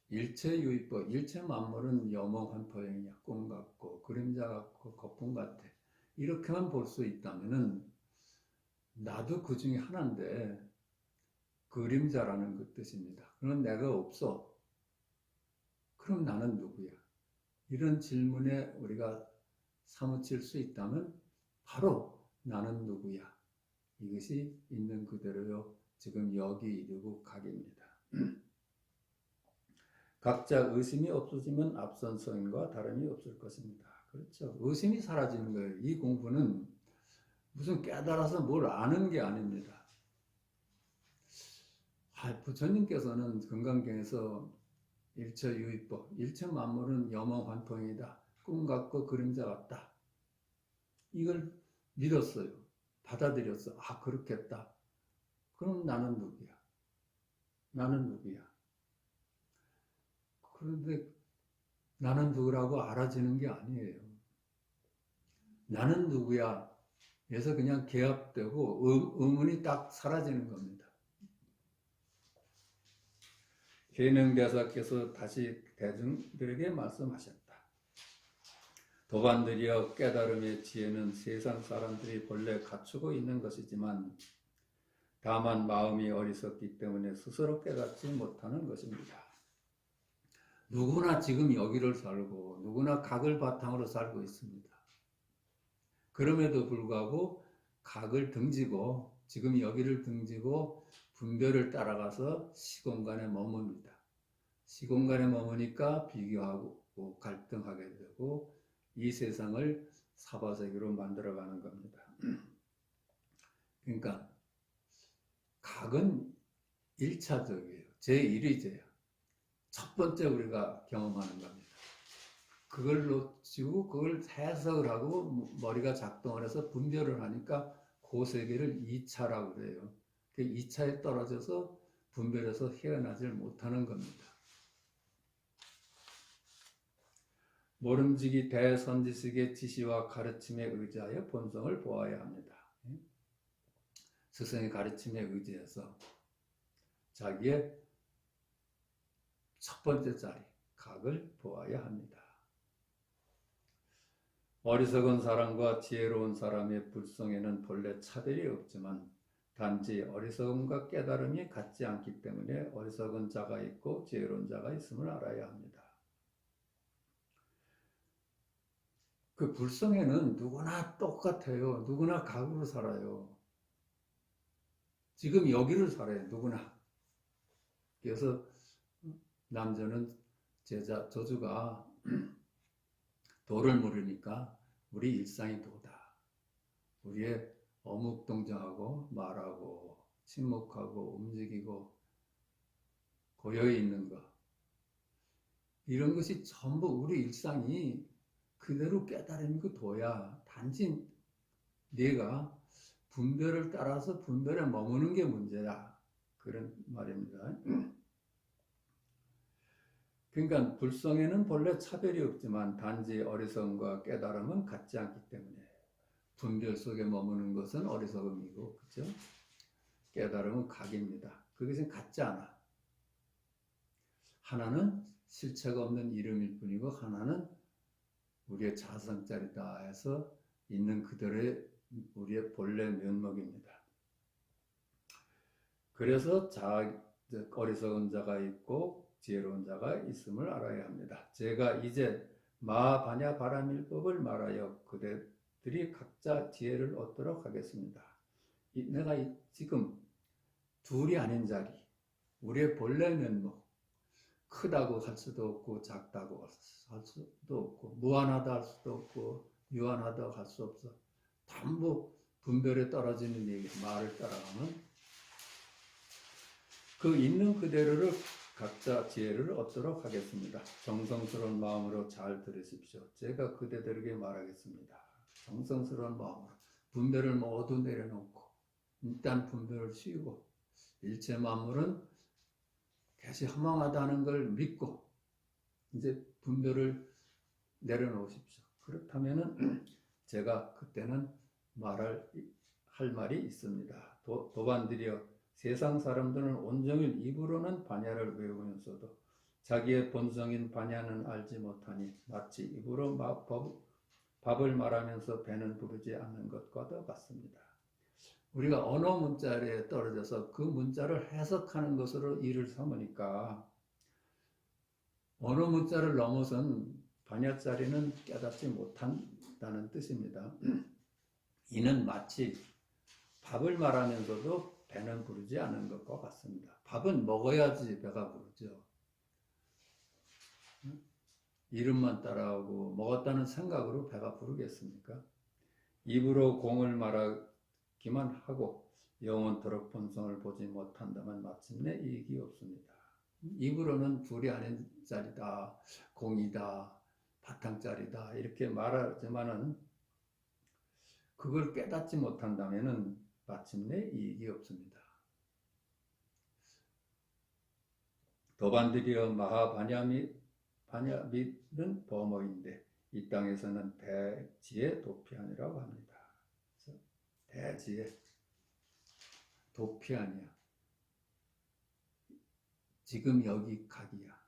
일체유의법, 일체 만물은 여몽환포행이야. 꿈 같고 그림자 같고 거품 같아. 이렇게만 볼 수 있다면은 나도 그 중에 하나인데 그림자라는 그 뜻입니다. 그럼 내가 없어. 그럼 나는 누구야? 이런 질문에 우리가 사무칠 수 있다면 바로 나는 누구야? 이것이 있는 그대로요. 지금 여기 이르고 각입니다. 각자 의심이 없어지면 앞선 성인과 다름이 없을 것입니다. 그렇죠. 의심이 사라지는 거예요. 이 공부는 무슨 깨달아서 뭘 아는 게 아닙니다. 부처님께서는 금강경에서 일체유의법, 일체 만물은 여몽환풍이다. 꿈 같고 그림자 같다. 이걸 믿었어요. 받아들였어. 그렇겠다. 그럼 나는 누구야? 나는 누구야? 그런데 나는 누구라고 알아지는 게 아니에요. 나는 누구야? 그래서 그냥 개합되고 의문이 딱 사라지는 겁니다. 계능대사께서 다시 대중들에게 말씀하셨다. 도반들이여 깨달음의 지혜는 세상 사람들이 본래 갖추고 있는 것이지만 다만 마음이 어리석기 때문에 스스로 깨닫지 못하는 것입니다. 누구나 지금 여기를 살고 누구나 각을 바탕으로 살고 있습니다. 그럼에도 불구하고 각을 등지고 지금 여기를 등지고 분별을 따라가서 시공간에 머뭅니다. 시공간에 머무니까 비교하고 갈등하게 되고 이 세상을 사바세계로 만들어가는 겁니다. 그러니까 각은 1차적이에요. 제1위제예요. 첫 번째 우리가 경험하는 겁니다. 그걸 놓치고 그걸 해석을 하고 머리가 작동을 해서 분별을 하니까 그 세계를 2차라고 그래요. 그 2차에 떨어져서 분별해서 헤어나질 못하는 겁니다. 모름지기 대선지식의 지시와 가르침에 의지하여 본성을 보아야 합니다. 스승의 가르침에 의지해서 자기의 첫 번째 자리, 각을 보아야 합니다. 어리석은 사람과 지혜로운 사람의 불성에는 본래 차별이 없지만 단지 어리석음과 깨달음이 같지 않기 때문에 어리석은 자가 있고 지혜로운 자가 있음을 알아야 합니다. 그 불성에는 누구나 똑같아요. 누구나 각으로 살아요. 지금 여기를 살아요. 누구나. 그래서 남자는 저주가 도를 물으니까 우리 일상이 도다. 우리의 어묵동정하고 말하고 침묵하고 움직이고 고요히 있는 것. 이런 것이 전부 우리 일상이 그대로 깨달음이 그 도야. 단지 내가 분별을 따라서 분별에 머무는 게 문제야. 그런 말입니다. 그러니까 불성에는 본래 차별이 없지만 단지 어리석음과 깨달음은 같지 않기 때문에 분별 속에 머무는 것은 어리석음이고, 그렇죠? 깨달음은 각입니다. 그것은 같지 않아. 하나는 실체가 없는 이름일 뿐이고 하나는 우리의 자성자리다 해서 있는 그대로의 우리의 본래 면목입니다. 그래서 어리석은 자가 있고 지혜로운 자가 있음을 알아야 합니다. 제가 이제 마하바냐 바라밀법을 말하여 그대들이 각자 지혜를 얻도록 하겠습니다. 내가 지금 둘이 아닌 자리, 우리의 본래 면목, 크다고 할 수도 없고 작다고 할 수도 없고 무한하다 할 수도 없고 유한하다 할 수 없어. 전부 분별에 떨어지는 얘기, 말을 따라가면 그 있는 그대로를 각자 지혜를 얻도록 하겠습니다. 정성스러운 마음으로 잘 들으십시오. 제가 그대들에게 말하겠습니다. 정성스러운 마음으로 분별을 모두 내려놓고 일단 분별을 쉬고 일체 만물은 개시 허망하다는 걸 믿고 이제 분별을 내려놓으십시오. 그렇다면은 제가 그때는 할 말이 있습니다. 도반들이여 세상 사람들은 온종일 입으로는 반야를 외우면서도 자기의 본성인 반야는 알지 못하니 마치 입으로 밥을 말하면서 배는 부르지 않는 것과도 같습니다. 우리가 언어 문자에 떨어져서 그 문자를 해석하는 것으로 일을 삼으니까 언어 문자를 넘어선 반야짜리는 깨닫지 못한다는 뜻입니다. 이는 마치 밥을 말하면서도 배는 부르지 않은 것과 같습니다. 밥은 먹어야지 배가 부르죠. 이름만 따라하고 먹었다는 생각으로 배가 부르겠습니까? 입으로 공을 말하기만 하고 영원토록 본성을 보지 못한다면 마침내 이익이 없습니다. 입으로는 둘이 아닌 자리다, 공이다, 바탕짜리다 이렇게 말하지만은 그걸 깨닫지 못한다면은 마침내 이익이 없습니다. 도반들이여 마하바냐밋은 범어인데 이 땅에서는 대지의 도피안이라고 합니다. 대지의 도피안이야. 지금 여기 각이야.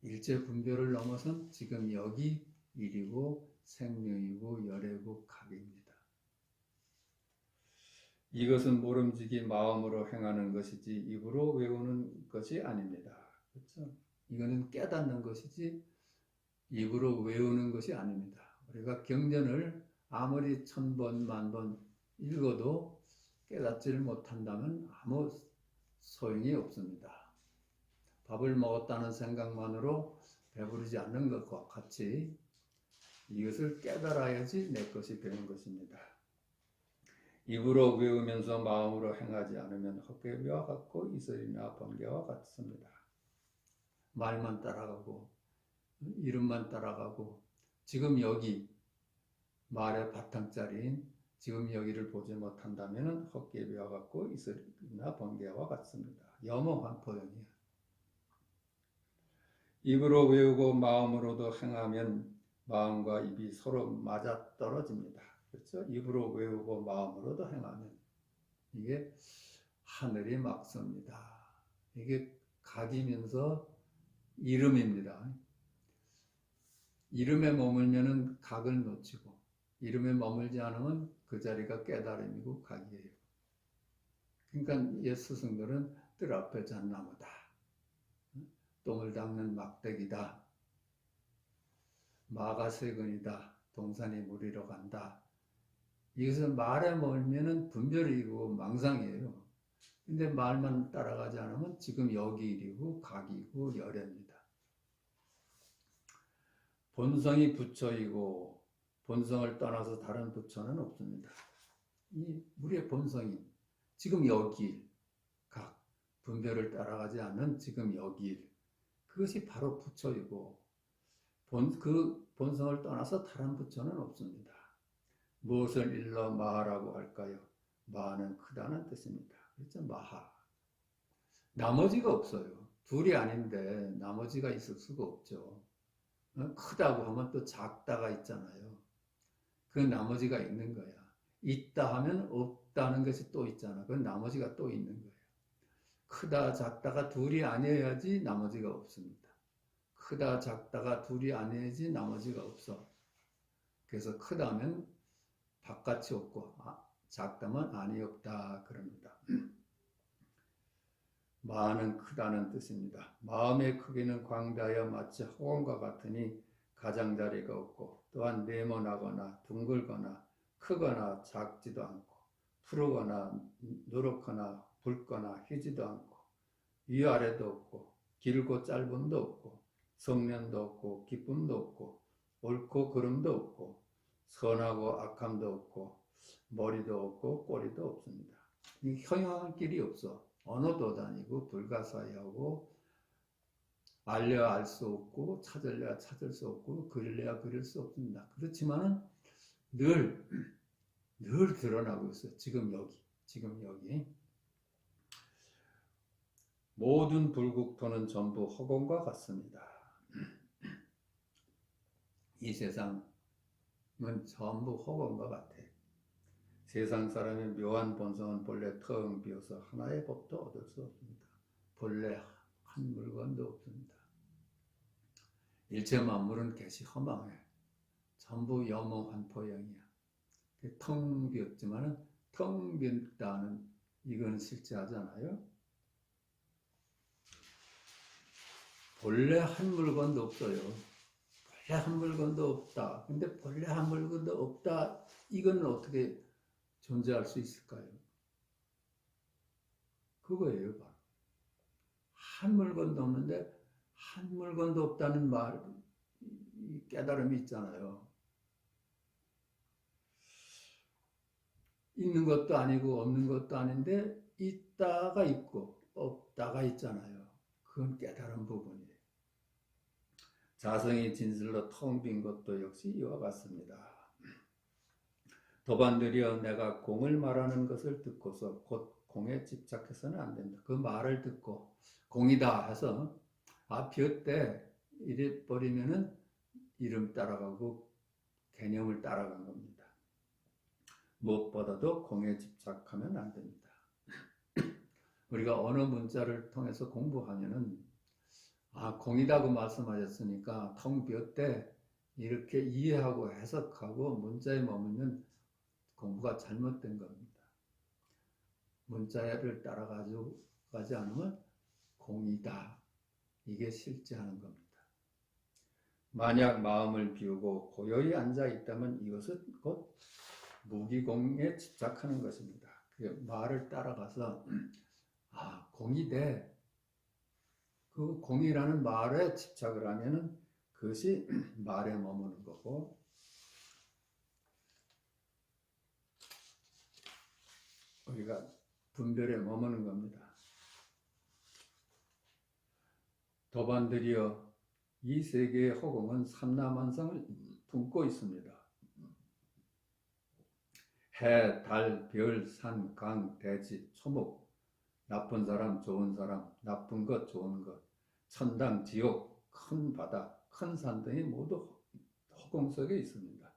일체 분별을 넘어선 지금 여기 일이고 생명이고 열애고 각입니다. 이것은 모름지기 마음으로 행하는 것이지 입으로 외우는 것이 아닙니다. 그렇죠? 이거는 깨닫는 것이지 입으로 외우는 것이 아닙니다. 우리가 경전을 아무리 1000번, 10,000번 읽어도 깨닫지를 못한다면 아무 소용이 없습니다. 밥을 먹었다는 생각만으로 배부르지 않는 것과 같이 이것을 깨달아야지 내 것이 되는 것입니다. 입으로 외우면서 마음으로 행하지 않으면 헛개비와 같고 이슬이나 번개와 같습니다. 말만 따라가고 이름만 따라가고 지금 여기 말의 바탕자리인 지금 여기를 보지 못한다면 헛개비와 같고 이슬이나 번개와 같습니다. 염호환포형이야. 입으로 외우고 마음으로도 행하면 마음과 입이 서로 맞아떨어집니다. 그렇죠? 입으로 외우고 마음으로도 행하면 이게 하늘이 막섭니다. 이게 각이면서 이름입니다. 이름에 머물면은 각을 놓치고 이름에 머물지 않으면 그 자리가 깨달음이고 각이에요. 그러니까 옛 스승들은 뜰 앞에 잣나무다. 똥을 닦는 막대기다. 마가세근이다. 동산이 물이러 간다. 이것은 말에 몰면은 분별이고 망상이에요. 근데 말만 따라가지 않으면 지금 여기 일이고 각이고 열애입니다. 본성이 부처이고 본성을 떠나서 다른 부처는 없습니다. 이 우리의 본성이 지금 여기 각 분별을 따라가지 않는 지금 여기 그것이 바로 부처이고 그 본성을 떠나서 다른 부처는 없습니다. 무엇을 일러 마하라고 할까요? 마하는 크다는 뜻입니다. 그렇죠? 마하. 나머지가 없어요. 둘이 아닌데 나머지가 있을 수가 없죠. 크다고 하면 또 작다가 있잖아요. 그 나머지가 있는 거야. 있다 하면 없다는 것이 또 있잖아. 그 나머지가 또 있는 거예요. 크다 작다가 둘이 아니어야지 나머지가 없습니다. 크다 작다가 둘이 아니어야지 나머지가 없어. 그래서 크다면 바깥이 없고 작다면 안이 없다 그럽니다. 마하는 크다는 뜻입니다. 마음의 크기는 광대하여 마치 허공과 같으니 가장자리가 없고 또한 네모나거나 둥글거나 크거나 작지도 않고 푸르거나 누렇거나 붉거나 희지도 않고 위아래도 없고 길고 짧음도 없고 성면도 없고 기쁨도 없고 옳고 그름도 없고 선하고 악함도 없고 머리도 없고 꼬리도 없습니다. 이 형용할 길이 없어. 언어도 다니고 불가사의하고 알려야 알 수 없고 찾을래야 찾을 수 없고 그릴래야 그릴 수 없습니다. 그렇지만은 늘 드러나고 있어요. 지금 여기 모든 불국토는 전부 허공과 같습니다. 이 세상은 전부 허공과 같아. 세상 사람의 묘한 본성은 본래 텅 비어서 하나의 법도 얻을 수 없습니다. 본래 한 물건도 없습니다. 일체 만물은 개시 허망해. 전부 염호환포형이야. 텅 비었지만은 텅 비었다는 이건 실제하지 않아요? 본래 한 물건도 없어요. 본래 한 물건도 없다. 근데 본래 한 물건도 없다. 이건 어떻게 존재할 수 있을까요? 그거예요, 바로. 한 물건도 없는데 한 물건도 없다는 말, 깨달음이 있잖아요. 있는 것도 아니고 없는 것도 아닌데 있다가 있고 없다가 있잖아요. 그건 깨달은 부분이에요. 자성이 진실로 텅 빈 것도 역시 이와 같습니다. 도반들이여 내가 공을 말하는 것을 듣고서 곧 공에 집착해서는 안 된다. 그 말을 듣고 공이다 해서 비었대 이래 버리면은 이름 따라가고 개념을 따라간 겁니다. 무엇보다도 공에 집착하면 안 됩니다. 우리가 언어 문자를 통해서 공부하면은 공이다고 말씀하셨으니까 텅 비었대 이렇게 이해하고 해석하고 문자에 머무는 공부가 잘못된 겁니다. 문자를 따라가지고 가지 않으면 공이다. 이게 실제하는 겁니다. 만약 마음을 비우고 고요히 앉아 있다면 이것은 곧 무기공에 집착하는 것입니다. 말을 따라가서 공이 돼. 그 공이라는 말에 집착을 하면은 그것이 말에 머무는 거고, 우리가 분별에 머무는 겁니다. 도반들이여, 이 세계의 허공은 삼라만상을 품고 있습니다. 해, 달, 별, 산, 강, 대지, 초목, 나쁜 사람, 좋은 사람, 나쁜 것, 좋은 것, 천당, 지옥, 큰 바다, 큰 산 등이 모두 허공 속에 있습니다.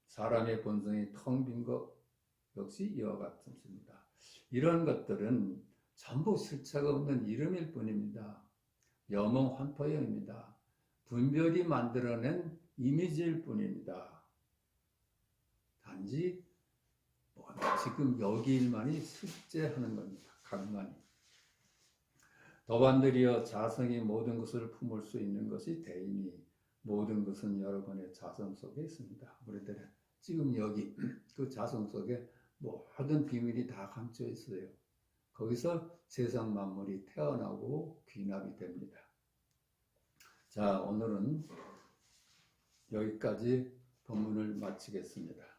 사람의 본성이 텅 빈 것 역시 이와 같습니다. 이런 것들은 전부 실체가 없는 이름일 뿐입니다. 여몽 환포형입니다. 분별이 만들어낸 이미지일 뿐입니다. 단지 지금 여기 일만이 실제하는 겁니다. 각만이. 도반들이여, 자성이 모든 것을 품을 수 있는 것이 대이니 모든 것은 여러분의 자성 속에 있습니다. 우리들은 지금 여기 그 자성 속에 모든 비밀이 다 감춰 있어요. 거기서 세상 만물이 태어나고 귀납이 됩니다. 자, 오늘은 여기까지 본문을 마치겠습니다.